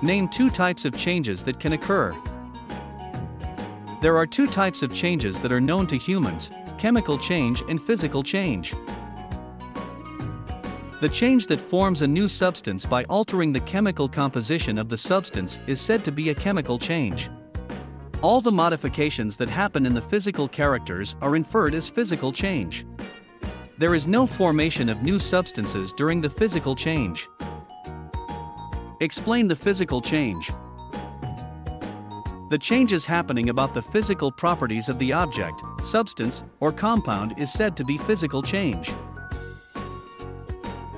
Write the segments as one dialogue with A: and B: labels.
A: Name two types of changes that can occur. There are two types of changes that are known to humans: chemical change and physical change. The change that forms a new substance by altering the chemical composition of the substance is said to be a chemical change. All the modifications that happen in the physical characters are inferred as physical change. There is no formation of new substances during the physical change. Explain the physical change. The changes happening about the physical properties of the object, substance, or compound is said to be physical change.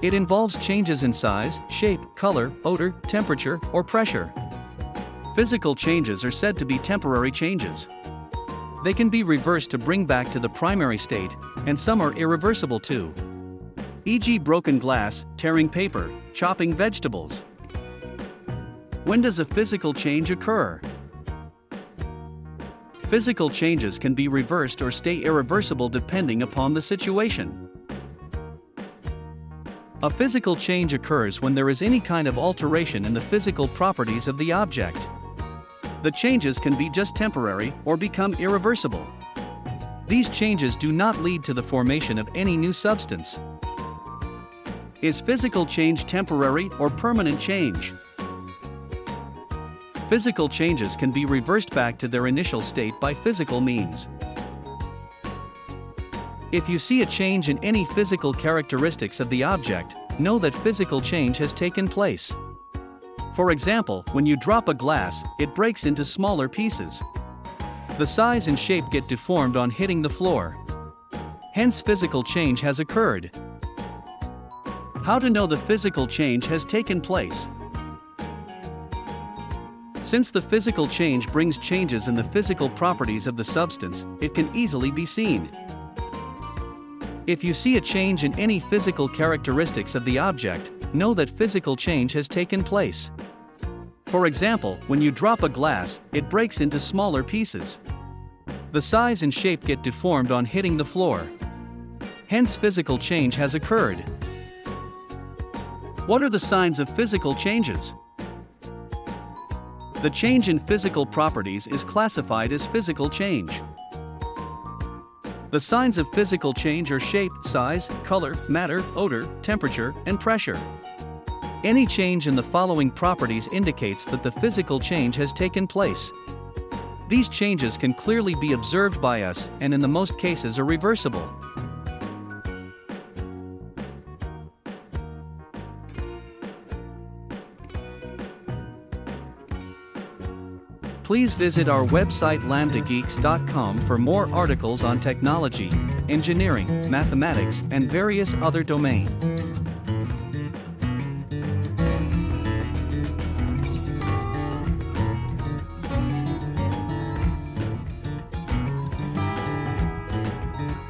A: It involves changes in size, shape, color, odor, temperature, or pressure. Physical changes are said to be temporary changes. They can be reversed to bring back to the primary state, and some are irreversible too. E.g., broken glass, tearing paper, chopping vegetables. When does a physical change occur? Physical changes can be reversed or stay irreversible depending upon the situation. A physical change occurs when there is any kind of alteration in the physical properties of the object. The changes can be just temporary or become irreversible. These changes do not lead to the formation of any new substance. Is physical change temporary or permanent change? Physical changes can be reversed back to their initial state by physical means. If you see a change in any physical characteristics of the object, know that physical change has taken place. For example, when you drop a glass, it breaks into smaller pieces. The size and shape get deformed on hitting the floor. Hence, physical change has occurred. How to know the physical change has taken place? Since the physical change brings changes in the physical properties of the substance, it can easily be seen. If you see a change in any physical characteristics of the object, know that physical change has taken place. For example, when you drop a glass, it breaks into smaller pieces. The size and shape get deformed on hitting the floor. Hence, physical change has occurred. What are the signs of physical changes? The change in physical properties is classified as physical change. The signs of physical change are shape, size, color, matter, odor, temperature, and pressure. Any change in the following properties indicates that the physical change has taken place. These changes can clearly be observed by us and in the most cases are reversible. Please visit our website lambdageeks.com for more articles on technology, engineering, mathematics, and various other domains.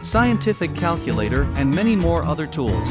A: Scientific calculator and many more other tools.